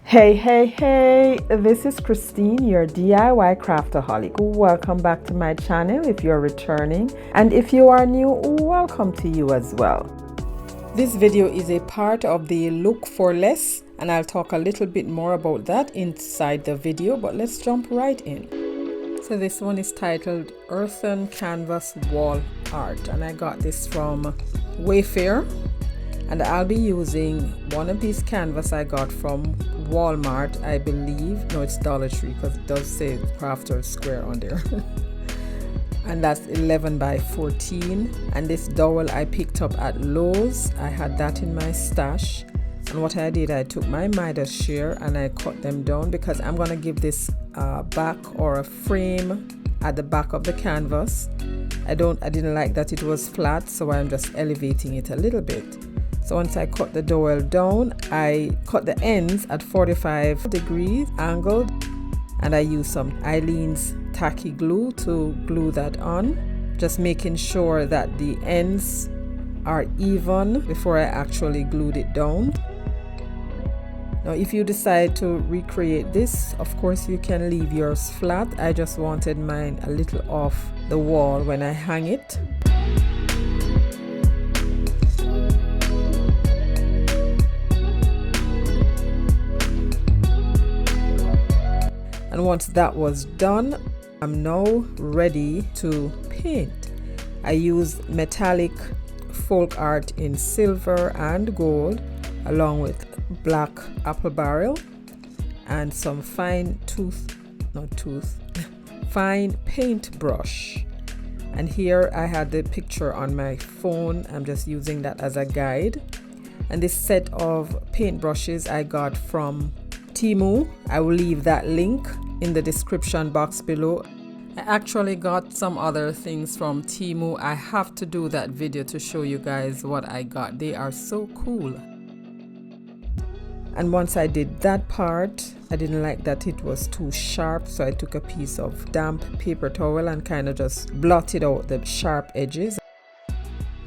Hey, this is Christine, your DIY craftaholic. Welcome back to my channel if you're returning, and if you are new, welcome to you as well. This video is a part of the Look for Less, and I'll talk a little bit more about that inside the video, but let's jump right in. So this one is titled Earthen Canvas Wall Art, and I got this from Wayfair. And I'll be using one of these canvas I got from Walmart, I believe. No, it's Dollar Tree because it does say Crafter Square on there. And that's 11 by 14. And this dowel I picked up at Lowe's. I had that in my stash. And what I did, I took my Midas shear and I cut them down because I'm going to give this back or a frame at the back of the canvas. I didn't like that it was flat, so I'm just elevating it a little bit. So once I cut the dowel down, I cut the ends at 45 degrees angled, and I used some Eileen's tacky glue to glue that on, just making sure that the ends are even before I actually glued it down. Now if you decide to recreate this, of course you can leave yours flat. I just wanted mine a little off the wall when I hang it. And once that was done, I'm now ready to paint. I used metallic folk art in silver and gold, along with black apple barrel and some fine paint brush. And here I had the picture on my phone. I'm just using that as a guide. And this set of paint brushes I got from Temu. I will leave that link in the description box below. I actually got some other things from Temu. I have to do that video to show you guys what I got. They are so cool. And once I did that part, I didn't like that it was too sharp, so I took a piece of damp paper towel and kind of just blotted out the sharp edges.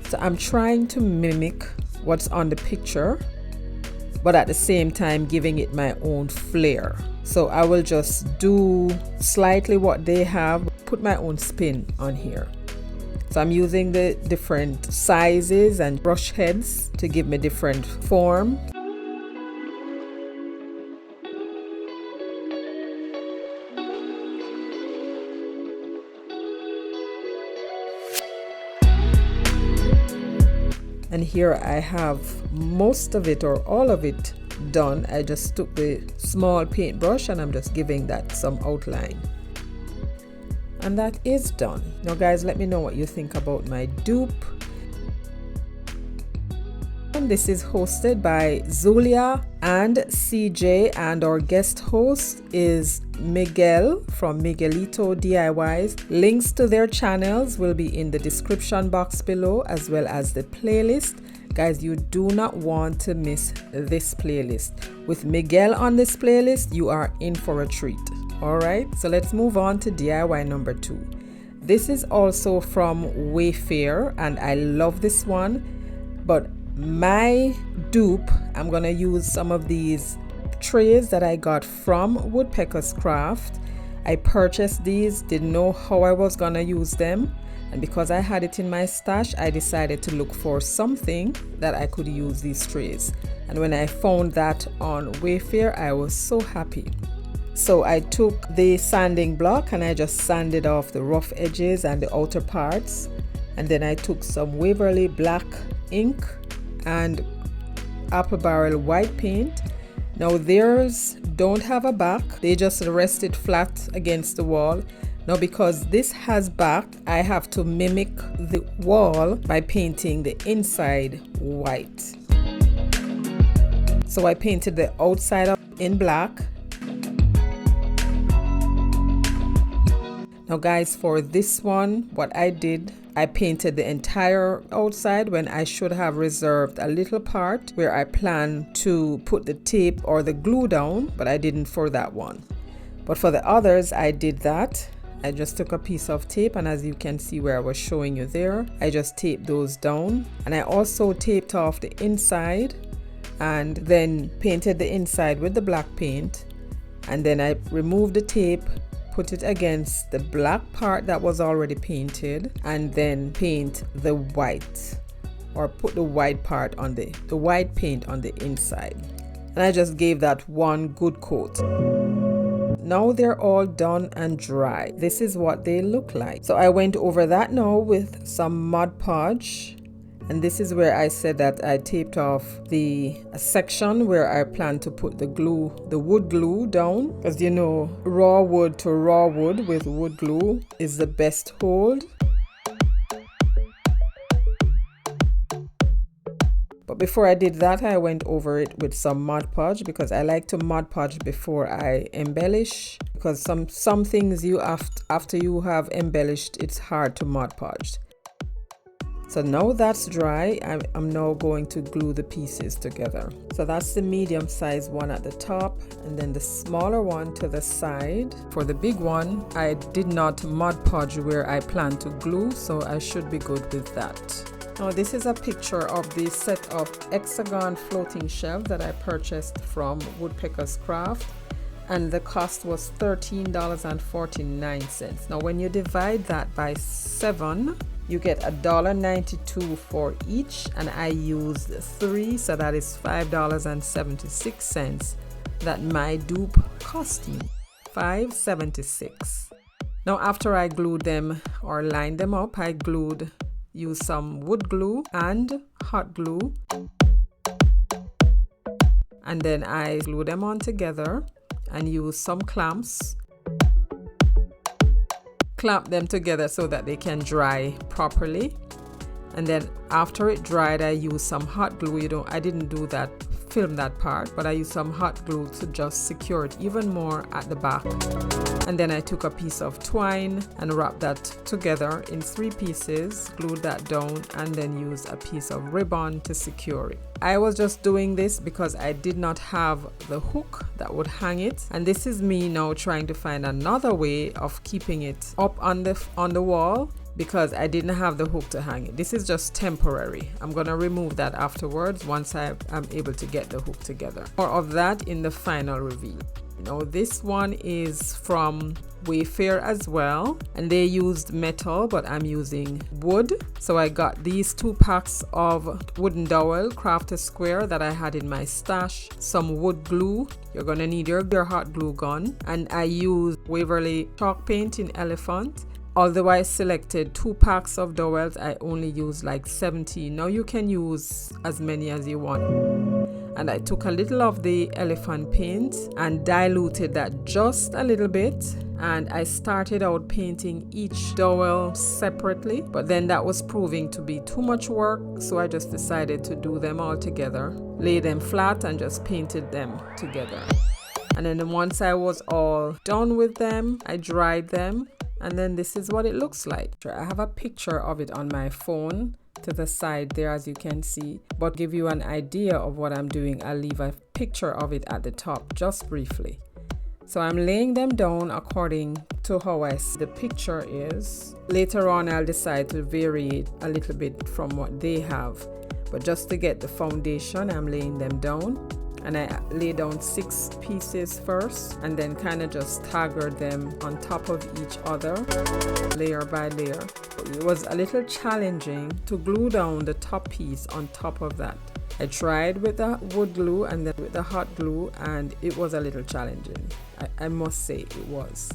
So I'm trying to mimic what's on the picture, but at the same time giving it my own flair. So I will just do slightly what they have, put my own spin on here. So I'm using the different sizes and brush heads to give me different form. And here I have most of it or all of it done. I just took the small paintbrush and I'm just giving that some outline. And that is done. Now guys, let me know what you think about my dupe. And this is hosted by Zulia and CJ, and our guest host is Miguel from Miguelito DIYs. Links to their channels will be in the description box below, as well as the playlist. Guys, you do not want to miss this playlist. With Miguel on this playlist, you are in for a treat. Alright, so let's move on to DIY number 2. This is also from Wayfair, and I love this one. But my dupe, I'm gonna use some of these trays that I got from Woodpecker's Craft. I purchased these, didn't know how I was gonna use them, and because I had it in my stash, I decided to look for something that I could use these trays. And when I found that on Wayfair, I was so happy. So I took the sanding block and I just sanded off the rough edges and the outer parts, and then I took some Waverly black ink and apple barrel white paint. Now theirs don't have a back, they just rest it flat against the wall. Now because this has back, I have to mimic the wall by painting the inside white. So I painted the outside in black. Now guys, for this one, what I did, I painted the entire outside when I should have reserved a little part where I plan to put the tape or the glue down, but I didn't for that one. But for the others, I did that. I just took a piece of tape, and as you can see where I was showing you there, I just taped those down. And I also taped off the inside and then painted the inside with the black paint, and then I removed the tape, put it against the black part that was already painted, and then paint the white, or put the white part on the white paint on the inside. And I just gave that one good coat. Now they're all done and dry. This is what they look like. So I went over that now with some Mod Podge. And this is where I said that I taped off the section where I plan to put the glue, the wood glue down. Because you know, raw wood to raw wood with wood glue is the best hold. But before I did that, I went over it with some Mod Podge, because I like to Mod Podge before I embellish. Because some things you after you have embellished, it's hard to Mod Podge. So now that's dry, I'm now going to glue the pieces together. So that's the medium size one at the top, and then the smaller one to the side. For the big one, I did not Mod Podge where I plan to glue, so I should be good with that. Now this is a picture of the set of Hexagon floating shelves that I purchased from Woodpecker's Craft, and the cost was $13.49. Now when you divide that by 7, you get $1.92 for each, and I used 3, so that is $5.76 that my dupe cost me. $5.76. Now after I glued them or lined them up, I used some wood glue and hot glue, and then I glued them on together and used some clamps. Clamp them together so that they can dry properly, and then after it dried, I used some hot glue. I didn't film that part, but I used some hot glue to just secure it even more at the back. And then I took a piece of twine and wrapped that together in 3 pieces, glued that down, and then used a piece of ribbon to secure it. I was just doing this because I did not have the hook that would hang it, and this is me now trying to find another way of keeping it up on the wall, because I didn't have the hook to hang it. This is just temporary. I'm gonna remove that afterwards once I'm able to get the hook together. More of that in the final reveal. Now this one is from Wayfair as well, and they used metal, but I'm using wood. So I got these 2 packs of wooden dowel, craft a square, that I had in my stash, some wood glue. You're gonna need your hot glue gun, and I used Waverly chalk paint in Elephant. Although I selected 2 packs of dowels, I only used like 17. Now you can use as many as you want. And I took a little of the elephant paint and diluted that just a little bit, and I started out painting each dowel separately, but then that was proving to be too much work, so I just decided to do them all together, lay them flat and just painted them together. And then once I was all done with them, I dried them, and then this is what it looks like. I have a picture of it on my phone to the side there, as you can see, but give you an idea of what I'm doing, I'll leave a picture of it at the top just briefly. So I'm laying them down according to how the picture is. Later on I'll decide to vary it a little bit from what they have, but just to get the foundation, I'm laying them down, and I lay down 6 pieces first, and then kind of just staggered them on top of each other, layer by layer. It was a little challenging to glue down the top piece on top of that. I tried with the wood glue and then with the hot glue, and it was a little challenging. I must say it was.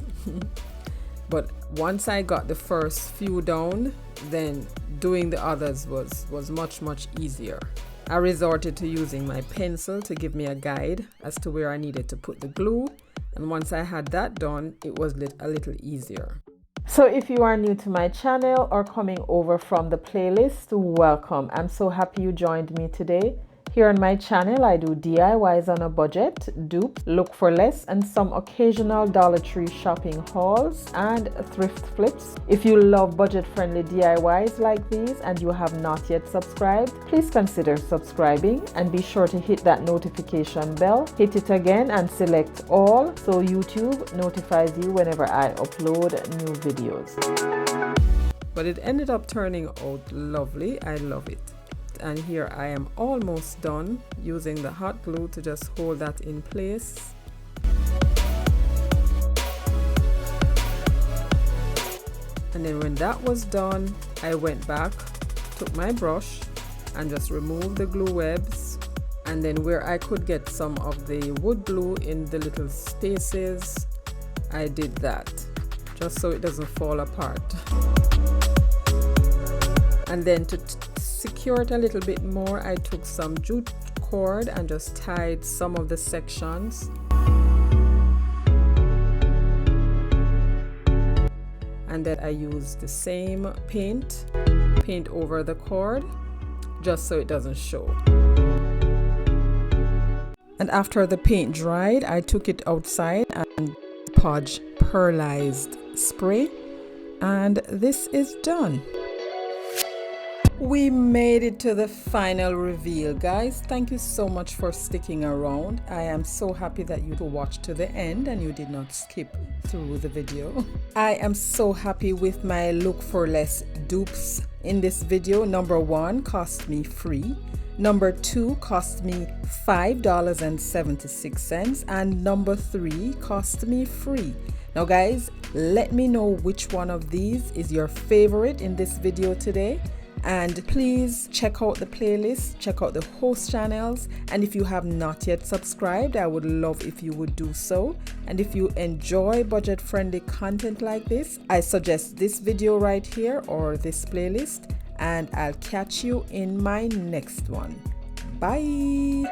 But once I got the first few down, then doing the others was much easier. I resorted to using my pencil to give me a guide as to where I needed to put the glue, and once I had that done, it was a little easier. So if you are new to my channel or coming over from the playlist, welcome. I'm so happy you joined me today. Here on my channel, I do DIYs on a budget, dupes, look for less, and some occasional Dollar Tree shopping hauls and thrift flips. If you love budget-friendly DIYs like these and you have not yet subscribed, please consider subscribing and be sure to hit that notification bell. Hit it again and select all so YouTube notifies you whenever I upload new videos. But it ended up turning out lovely. I love it. and here I am almost done using the hot glue to just hold that in place. And then when that was done, I went back, took my brush and just removed the glue webs, and then where I could get some of the wood glue in the little spaces, I did that just so it doesn't fall apart. And then to secure it a little bit more, I took some jute cord and just tied some of the sections. And then I used the same paint over the cord just so it doesn't show. And after the paint dried, I took it outside and Podge pearlized spray, and this is done. We made it to the final reveal, guys. Thank you so much for sticking around. I am so happy that you watched to the end and you did not skip through the video. I am so happy with my look for less dupes in this video. Number 1 cost me free. Number 2 cost me $5.76, and number 3 cost me free. Now guys, let me know which one of these is your favorite in this video today. And please check out the playlist, check out the host channels, and if you have not yet subscribed, I would love if you would do so. And if you enjoy budget-friendly content like this, I suggest this video right here or this playlist, and I'll catch you in my next one. Bye!